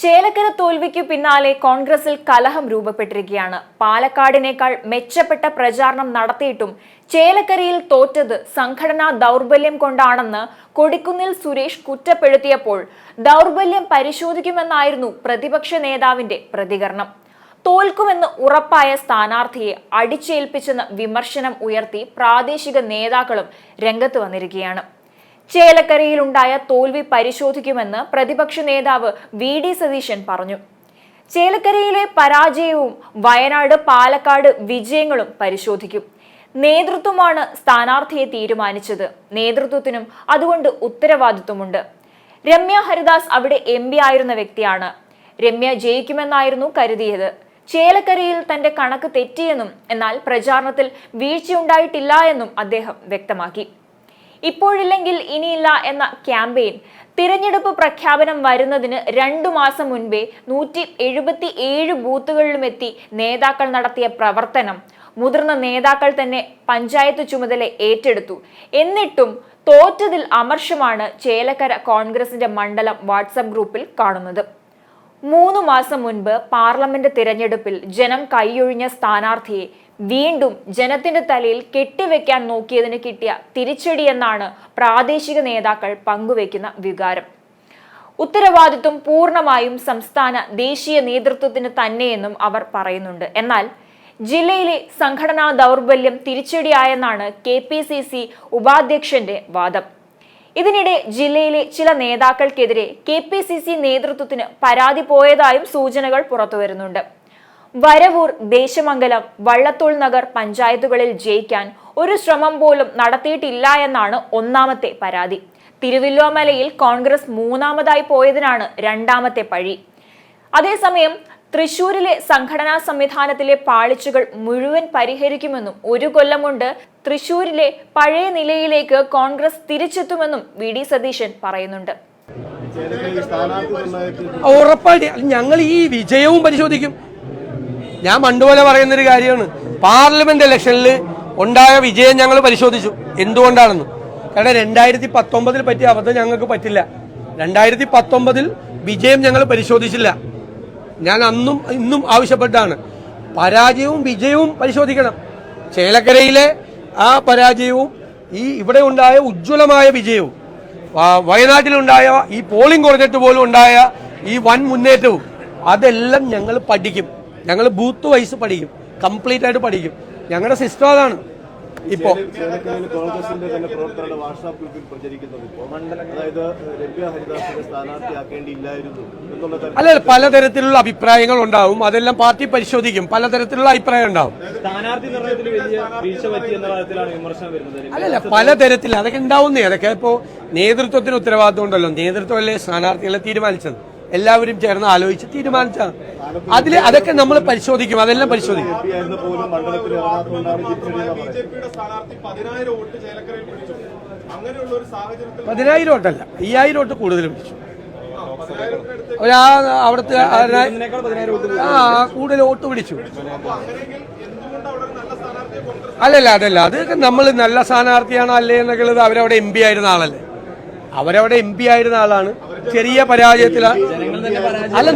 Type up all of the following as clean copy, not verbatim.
ചേലക്കര തോൽവിക്കു പിന്നാലെ കോൺഗ്രസിൽ കലഹം രൂപപ്പെട്ടിരിക്കുകയാണ്. പാലക്കാടിനേക്കാൾ മെച്ചപ്പെട്ട പ്രചാരണം നടത്തിയിട്ടും ചേലക്കരയിൽ തോറ്റത് സംഘടനാ ദൗർബല്യം കൊണ്ടാണെന്ന് കൊടിക്കുന്നിൽ സുരേഷ് കുറ്റപ്പെടുത്തിയപ്പോൾ ദൗർബല്യം പരിശോധിക്കുമെന്നായിരുന്നു പ്രതിപക്ഷ നേതാവിന്റെ പ്രതികരണം. തോൽക്കുമെന്ന് ഉറപ്പായ സ്ഥാനാർത്ഥിയെ അടിച്ചേൽപ്പിച്ചെന്ന വിമർശനം ഉയർത്തി പ്രാദേശിക നേതാക്കളും രംഗത്ത് വന്നിരിക്കുകയാണ്. ചേലക്കരയിലുണ്ടായ തോൽവി പരിശോധിക്കുമെന്ന് പ്രതിപക്ഷ നേതാവ് വി.ഡി. സതീശൻ പറഞ്ഞു. ചേലക്കരയിലെ പരാജയവും വയനാട്, പാലക്കാട് വിജയങ്ങളും പരിശോധിക്കും. നേതൃത്വമാണ് സ്ഥാനാർത്ഥിയെ തീരുമാനിച്ചത്. നേതൃത്വത്തിനും അതുകൊണ്ട് ഉത്തരവാദിത്വമുണ്ട്. രമ്യ ഹരിദാസ് അവിടെ MP ആയിരുന്ന വ്യക്തിയാണ്. രമ്യ ജയിക്കുമെന്നായിരുന്നു കരുതിയത്. ചേലക്കരയിൽ തന്റെ കണക്ക് തെറ്റിയെന്നും എന്നാൽ പ്രചാരണത്തിൽ വീഴ്ചയുണ്ടായിട്ടില്ല എന്നും അദ്ദേഹം വ്യക്തമാക്കി. ഇപ്പോഴില്ലെങ്കിൽ ഇനിയില്ല എന്ന ക്യാമ്പയിൻ തിരഞ്ഞെടുപ്പ് പ്രഖ്യാപനം വരുന്നതിന് 2 മാസം മുൻപേ 177 ബൂത്തുകളിലുമെത്തി നേതാക്കൾ നടത്തിയ പ്രവർത്തനം മുതിർന്ന നേതാക്കൾ തന്നെ പഞ്ചായത്ത് ചുമതല ഏറ്റെടുത്തു. എന്നിട്ടും തോറ്റതിൽ അമർഷമാണ് ചേലക്കര കോൺഗ്രസിന്റെ മണ്ഡലം വാട്സ്ആപ്പ് ഗ്രൂപ്പിൽ കാണുന്നത്. 3 മാസം മുൻപ് പാർലമെന്റ് തിരഞ്ഞെടുപ്പിൽ ജനം കൈയൊഴിഞ്ഞ സ്ഥാനാർത്ഥിയെ വീണ്ടും ജനത്തിന്റെ തലയിൽ കെട്ടിവെക്കാൻ നോക്കിയതിന് കിട്ടിയ തിരിച്ചടിയെന്നാണ് പ്രാദേശിക നേതാക്കൾ പങ്കുവെക്കുന്ന വികാരം. ഉത്തരവാദിത്വം പൂർണ്ണമായും സംസ്ഥാന ദേശീയ നേതൃത്വത്തിന് തന്നെയെന്നും അവർ പറയുന്നുണ്ട്. എന്നാൽ ജില്ലയിലെ സംഘടനാ ദൗർബല്യം തിരിച്ചടിയായെന്നാണ് KPCC ഉപാധ്യക്ഷന്റെ വാദം. ഇതിനിടെ ജില്ലയിലെ ചില നേതാക്കൾക്കെതിരെ KPCC നേതൃത്വത്തിന് പരാതി പോയതായും സൂചനകൾ പുറത്തുവരുന്നുണ്ട്. വരവൂർ, ദേശമംഗലം, വള്ളത്തോൾ നഗർ പഞ്ചായത്തുകളിൽ ജയിക്കാൻ ഒരു ശ്രമം പോലും നടത്തിയിട്ടില്ല എന്നാണ് ഒന്നാമത്തെ പരാതി. തിരുവല്ലോമലയിൽ കോൺഗ്രസ് 3ാമതായി പോയതിനാണ് 2ാമത്തെ പഴി. അതേസമയം തൃശൂരിലെ സംഘടനാ സംവിധാനത്തിലെ പാളിച്ചകൾ മുഴുവൻ പരിഹരിക്കുമെന്നും 1 കൊല്ലം കൊണ്ട് തൃശൂരിലെ പഴയ നിലയിലേക്ക് കോൺഗ്രസ് തിരിച്ചെത്തുമെന്നും വി.ഡി. സതീശൻ പറയുന്നുണ്ട്. ഉറപ്പായിട്ട് ഞങ്ങൾ ഈ വിജയവും പരിശോധിക്കും. ഞാൻ പണ്ടുപോലെ പറയുന്നൊരു കാര്യമാണ്, പാർലമെന്റ് ഇലക്ഷനിൽ ഉണ്ടായ വിജയം ഞങ്ങൾ പരിശോധിച്ചു. എന്തുകൊണ്ടാണെന്ന്. കാരണം 2019 പറ്റിയ അബദ്ധം ഞങ്ങൾക്ക് പറ്റില്ല. 2019 വിജയം ഞങ്ങൾ പരിശോധിച്ചില്ല. ഞാൻ അന്നും ഇന്നും ആവശ്യപ്പെട്ടാണ് പരാജയവും വിജയവും പരിശോധിക്കണം. ചേലക്കരയിലെ ആ പരാജയവും ഇവിടെ ഉണ്ടായ ഉജ്ജ്വലമായ വിജയവും വയനാട്ടിലുണ്ടായ ഈ പോളിംഗ് കുറഞ്ഞിട്ട് പോലും ഉണ്ടായ ഈ വൻ മുന്നേറ്റവും അതെല്ലാം ഞങ്ങൾ പഠിക്കും. ഞങ്ങൾ ബൂത്ത് വൈസ് പഠിക്കും, കംപ്ലീറ്റ് ആയിട്ട് പഠിക്കും. ഞങ്ങളുടെ സിസ്റ്റം അതാണ്. ഇപ്പോ അല്ല, പലതരത്തിലുള്ള അഭിപ്രായങ്ങൾ ഉണ്ടാവും. അതെല്ലാം പാർട്ടി പരിശോധിക്കും. പലതരത്തിലുള്ള അഭിപ്രായം ഉണ്ടാവും. അല്ലല്ല, പലതരത്തിൽ അതൊക്കെ ഉണ്ടാവുന്നേ. അതൊക്കെ ഇപ്പോ നേതൃത്വത്തിന് ഉത്തരവാദിത്വം ഉണ്ടല്ലോ. നേതൃത്വമല്ലേ സ്ഥാനാർത്ഥികളെ തീരുമാനിച്ചത്. എല്ലാവരും ചേർന്ന് ആലോചിച്ച് തീരുമാനിച്ചാണ്. അതൊക്കെ നമ്മൾ പരിശോധിക്കും. അതെല്ലാം പരിശോധിക്കും. 10,000 വോട്ടല്ല, 5,000 വോട്ട് കൂടുതൽ പിടിച്ചു. അവിടുത്തെ കൂടുതൽ വോട്ട് പിടിച്ചു. അതല്ല, അത് നമ്മൾ നല്ല സ്ഥാനാർത്ഥിയാണോ അല്ലേ എന്നൊക്കെയുള്ളത് അവരവിടെ MP ആയിരുന്ന ആളല്ലേ. അവരവിടെ MP ആയിരുന്ന ആളാണ്. ചെറിയ പരാജയത്തിലാണ്. അല്ല,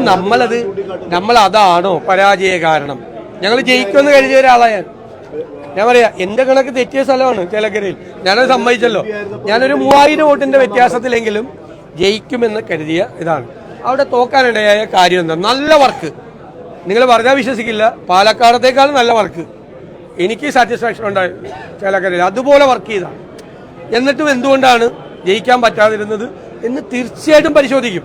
നമ്മൾ അതാണോ പരാജയ കാരണം? ഞങ്ങൾ ജയിക്കുമെന്ന് കരുതിയ ഒരാളാണ് ഞാൻ പറയാ. എന്റെ കണക്ക് തെറ്റിയ സ്ഥലമാണ് ചേലക്കരയിൽ. ഞാനത് സമ്മതിച്ചല്ലോ. ഞാനൊരു 3000 വോട്ടിന്റെ വ്യത്യാസത്തിലെങ്കിലും ജയിക്കുമെന്ന് കരുതിയ ഇതാണ്. അവിടെ തോക്കാനിടയായ കാര്യം എന്താ? നല്ല വർക്ക്. നിങ്ങൾ പറഞ്ഞാൽ വിശ്വസിക്കില്ല, പാലക്കാടത്തേക്കാൾ നല്ല വർക്ക് എനിക്ക് സാറ്റിസ്ഫാക്ഷൻ ഉണ്ടായിരുന്നു ചേലക്കരയിൽ. അതുപോലെ വർക്ക് ചെയ്താണ്. എന്നിട്ടും എന്തുകൊണ്ടാണ് ജയിക്കാൻ പറ്റാതിരുന്നത് എന്ന് തീർച്ചയായിട്ടും പരിശോധിക്കും.